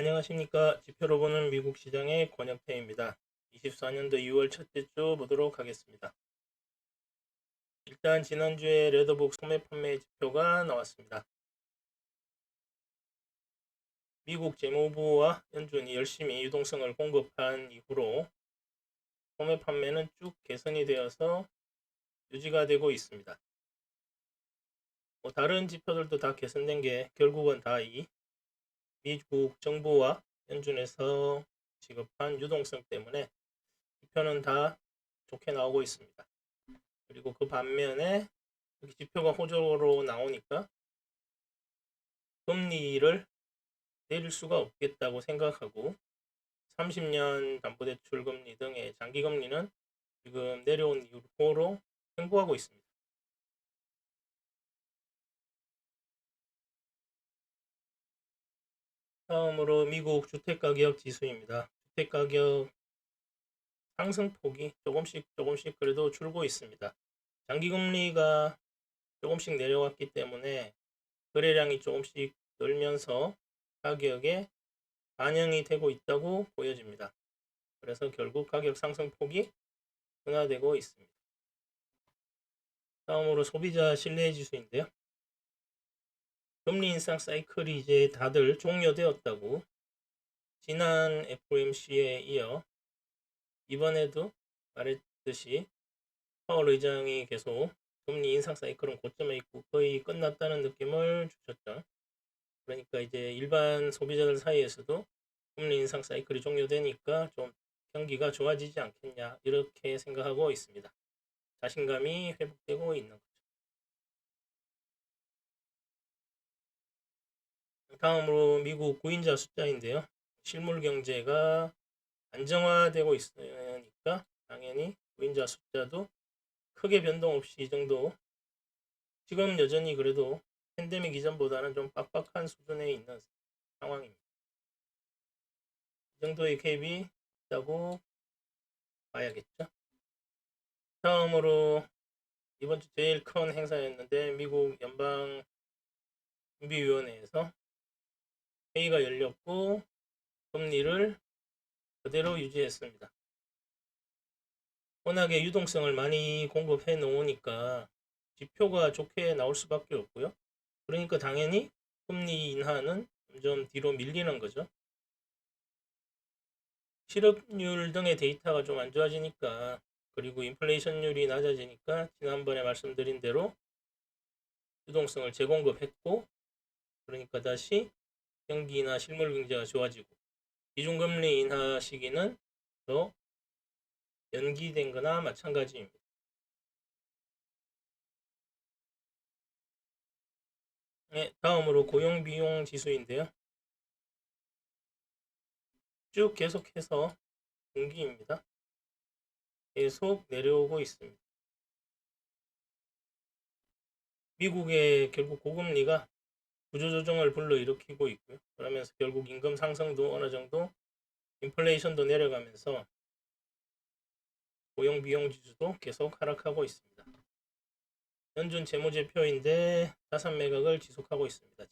안녕하십니까. 지표로 보는 미국 시장의 권혁태입니다. 24년도 2월 첫째 주 보도록 하겠습니다. 일단 지난주에 레더북 소매 판매 지표가 나왔습니다. 미국 재무부와 연준이 열심히 유동성을 공급한 이후로 소매 판매는 쭉 개선이 되어서 유지가 되고 있습니다. 다른 지표들도 다 개선된 게 결국은 다 이 미국 정부와 연준에서 지급한 유동성 때문에 지표는 다 좋게 나오고 있습니다. 그리고 그 반면에 지표가 호조로 나오니까 금리를 내릴 수가 없겠다고 생각하고 30년 담보대출 금리 등의 장기 금리는 지금 내려온 이후로 횡보하고 있습니다. 다음으로 미국 주택가격 지수입니다. 주택가격 상승폭이 조금씩 그래도 줄고 있습니다. 장기금리가 조금씩 내려왔기 때문에 거래량이 조금씩 늘면서 가격에 반영이 되고 있다고 보여집니다. 그래서 결국 가격 상승폭이 둔화되고 있습니다. 다음으로 소비자 신뢰 지수인데요. 금리 인상 사이클이 이제 다들 종료되었다고 지난 FOMC에 이어 이번에도 말했듯이 파월 의장이 계속 금리 인상 사이클은 고점에 있고 거의 끝났다는 느낌을 주셨죠. 그러니까 이제 일반 소비자들 사이에서도 금리 인상 사이클이 종료되니까 좀 경기가 좋아지지 않겠냐 이렇게 생각하고 있습니다. 자신감이 회복되고 있는 거죠. 다음으로 미국 구인자 숫자인데요. 실물 경제가 안정화되고 있으니까 당연히 구인자 숫자도 크게 변동 없이 이 정도, 지금 여전히 그래도 팬데믹 이전보다는 좀 빡빡한 수준에 있는 상황입니다. 이 정도의 갭이 있다고 봐야겠죠. 다음으로 이번 주 제일 큰 행사였는데 미국 연방 준비위원회에서 회의가 열렸고 금리를 그대로 유지했습니다. 워낙에 유동성을 많이 공급해 놓으니까 지표가 좋게 나올 수밖에 없고요. 그러니까 당연히 금리 인하는 점점 뒤로 밀리는 거죠. 실업률 등의 데이터가 좀 안 좋아지니까, 그리고 인플레이션율이 낮아지니까 지난번에 말씀드린 대로 유동성을 재공급했고, 그러니까 다시 경기나 실물 경제가 좋아지고, 기준금리 인하 시기는 더 연기된 거나 마찬가지입니다. 네, 다음으로 고용비용 지수인데요. 쭉 계속해서 분기입니다. 계속 내려오고 있습니다. 미국의 결국 고금리가 구조조정을 불러일으키고 있고요. 그러면서 결국 임금 상승도 어느 정도, 인플레이션도 내려가면서 고용 비용 지수도 계속 하락하고 있습니다. 연준 재무제표인데 자산 매각을 지속하고 있습니다.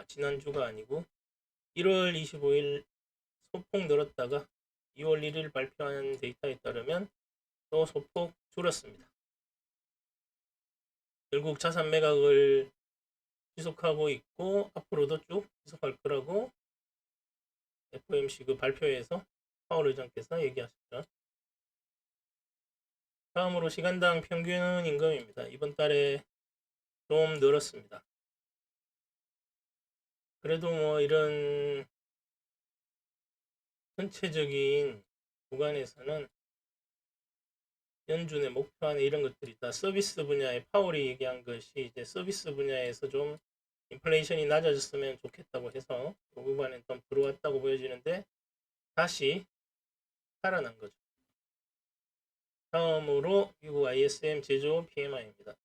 지난주가 아니고 1월 25일 소폭 늘었다가 2월 1일 발표한 데이터에 따르면 또 소폭 줄었습니다. 결국 자산 매각을 지속하고 있고 앞으로도 쭉 지속할 거라고 FOMC 그 발표에서 파월 의장께서 얘기하셨죠. 다음으로 시간당 평균 임금입니다. 이번 달에 좀 늘었습니다. 그래도 뭐 이런 전체적인 구간에서는 연준의 목표 안에 이런 것들이 있다. 서비스 분야에 파월이 얘기한 것이 이제 서비스 분야에서 좀 인플레이션이 낮아졌으면 좋겠다고 해서 그 구간에 좀 들어왔다고 보여지는데 다시 살아난 거죠. 다음으로 미국 ISM 제조업 PMI입니다.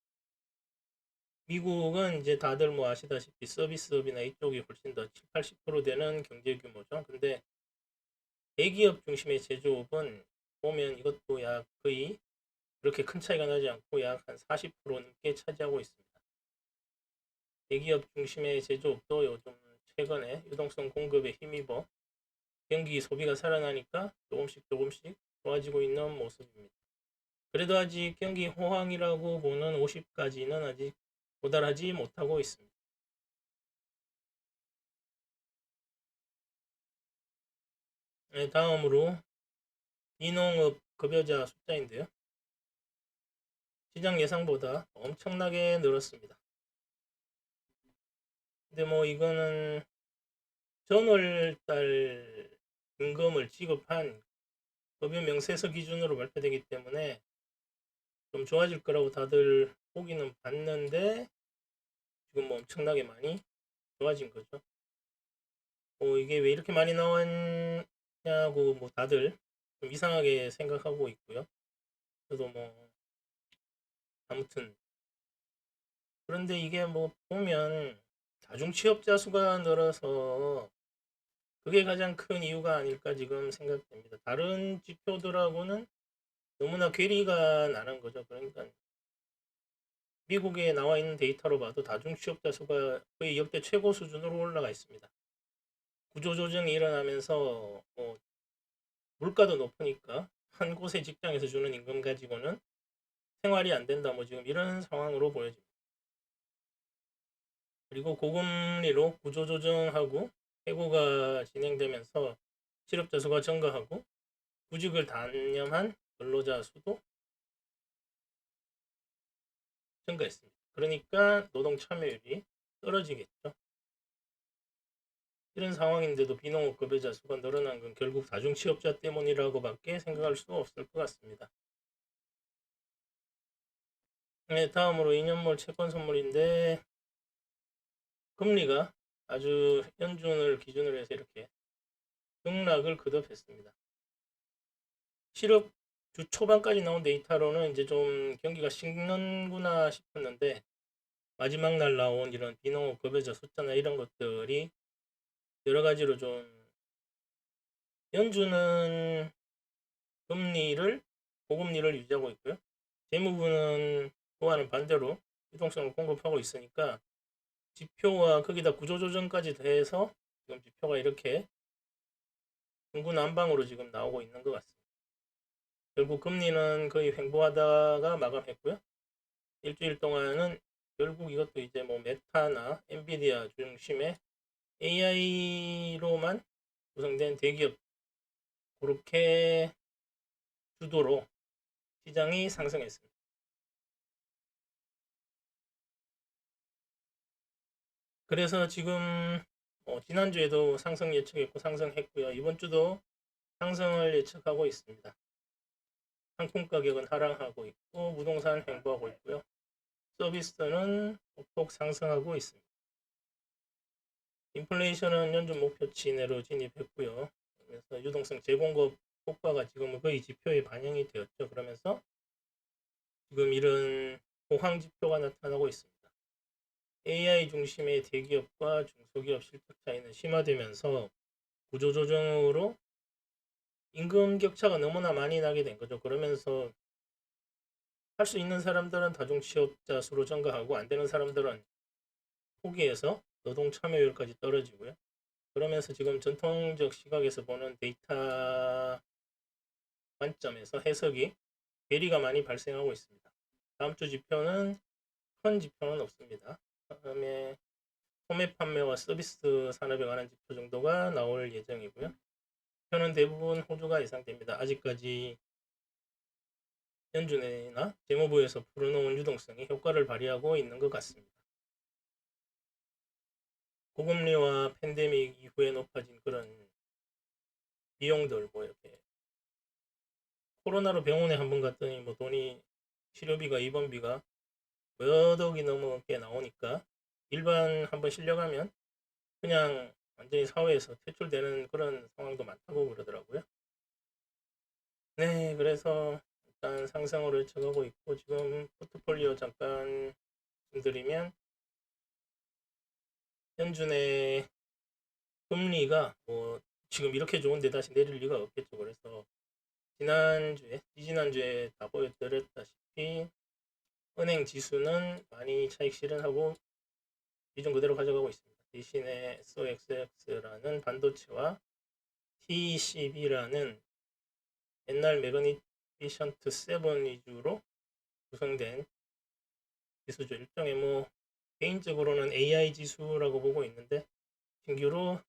미국은 이제 다들 뭐 아시다시피 서비스업이나 이쪽이 훨씬 더 7, 80% 되는 경제 규모죠. 근데 대기업 중심의 제조업은 보면 이것도 약 거의 그렇게 큰 차이가 나지 않고 약 한 40% 넘게 차지하고 있습니다. 대기업 중심의 제조업도 요즘 최근에 유동성 공급에 힘입어 경기 소비가 살아나니까 조금씩 좋아지고 있는 모습입니다. 그래도 아직 경기 호황이라고 보는 50까지는 아직 도달하지 못하고 있습니다. 네, 다음으로 비농업 급여자 숫자인데요. 시장 예상보다 엄청나게 늘었습니다. 근데 뭐 이거는 전월달 임금을 지급한 급여 명세서 기준으로 발표되기 때문에 좀 좋아질 거라고 다들 보기는 봤는데 지금 뭐 엄청나게 많이 좋아진 거죠. 이게 왜 이렇게 많이 나왔냐고 뭐 다들 좀 이상하게 생각하고 있고요. 저도 뭐 아무튼 그런데 이게 뭐 보면 다중 취업자 수가 늘어서 그게 가장 큰 이유가 아닐까 지금 생각됩니다. 다른 지표들하고는 너무나 괴리가 나는 거죠. 그러니까 미국에 나와 있는 데이터로 봐도 다중 취업자 수가 거의 역대 최고 수준으로 올라가 있습니다. 구조조정이 일어나면서 뭐 물가도 높으니까 한 곳의 직장에서 주는 임금 가지고는 생활이 안 된다 뭐 지금 이런 상황으로 보여집니다. 그리고 고금리로 구조조정하고 해고가 진행되면서 실업자 수가 증가하고 구직을 단념한 근로자 수도 증가했습니다. 그러니까 노동 참여율이 떨어지겠죠. 이런 상황인데도 비농업 급여자 수가 늘어난 건 결국 다중 취업자 때문이라고밖에 생각할 수 없을 것 같습니다. 네, 다음으로 2년물 채권 선물인데 금리가 아주 연준을 기준으로 해서 이렇게 등락을 거듭했습니다. 실업 주 초반까지 나온 데이터로는 이제 좀 경기가 식는구나 싶었는데 마지막 날 나온 이런 비농업 급여자 숫자나 이런 것들이 여러 가지로 좀 연준은 고금리를 유지하고 있고요. 재무부는 그와는 반대로 유동성을 공급하고 있으니까 지표와 거기다 구조조정까지 더해서 지금 지표가 이렇게 중구난방으로 지금 나오고 있는 것 같습니다. 결국 금리는 거의 횡보하다가 마감했고요. 일주일 동안은 결국 이것도 이제 뭐 메타나 엔비디아 중심의 AI로만 구성된 대기업 그렇게 주도로 시장이 상승했습니다. 그래서 지금 지난주에도 상승 예측했고 상승했고요. 이번 주도 상승을 예측하고 있습니다. 상품 가격은 하락하고 있고 부동산 횡보하고 있고요. 서비스는 폭폭 상승하고 있습니다. 인플레이션은 연준 목표치 내로 진입했고요. 그래서 유동성 재공급 효과가 지금 거의 지표에 반영이 되었죠. 그러면서 지금 이런 호황 지표가 나타나고 있습니다. AI 중심의 대기업과 중소기업 실적 차이는 심화되면서 구조조정으로 임금 격차가 너무나 많이 나게 된 거죠. 그러면서 할 수 있는 사람들은 다중 취업자 수로 증가하고 안 되는 사람들은 포기해서 노동 참여율까지 떨어지고요. 그러면서 지금 전통적 시각에서 보는 데이터 관점에서 해석이 괴리가 많이 발생하고 있습니다. 다음 주 지표는 큰 지표는 없습니다. 다음에 소매 판매와 서비스 산업에 관한 지표 정도가 나올 예정이고요. 지표는 대부분 호주가 예상됩니다. 아직까지 연준이나 재무부에서 풀어놓은 유동성이 효과를 발휘하고 있는 것 같습니다. 고금리와 팬데믹 이후에 높아진 그런 비용들 뭐 이렇게 코로나로 병원에 한번 갔더니 뭐 돈이 치료비가 입원비가 몇 억이 넘게 나오니까 일반 한번 실려가면 그냥 완전히 사회에서 퇴출되는 그런 상황도 많다고 그러더라고요. 네, 그래서 일단 상승으로 예측하고 있고 지금 포트폴리오 잠깐 말씀드리면 연준의 금리가 뭐 지금 이렇게 좋은데 다시 내릴 리가 없겠죠. 그래서 지지난주에 다 보여드렸다시피 은행 지수는 많이 차익 실현하고 기존 그대로 가져가고 있습니다. 대신에 SOXX라는 반도체와 TCB라는 옛날 매그니피션트 7 위주로 구성된 지수죠. 일종의 뭐 개인적으로는 AI 지수라고 보고 있는데 신규로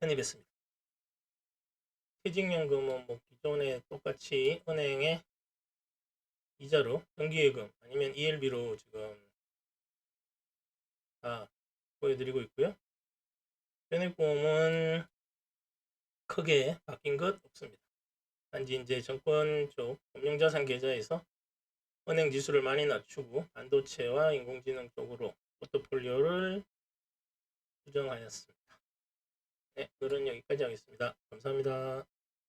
편입했습니다. 퇴직연금은 뭐 기존에 똑같이 은행에 이자로 정기예금 아니면 ELB로 지금 다 보여드리고 있고요. 편입보험은 크게 바뀐 것 없습니다. 단지 이제 정권 쪽 금융자산 계좌에서 은행 지수를 많이 낮추고 반도체와 인공지능 쪽으로 포트폴리오를 수정하였습니다. 네, 오늘은 여기까지 하겠습니다. 감사합니다.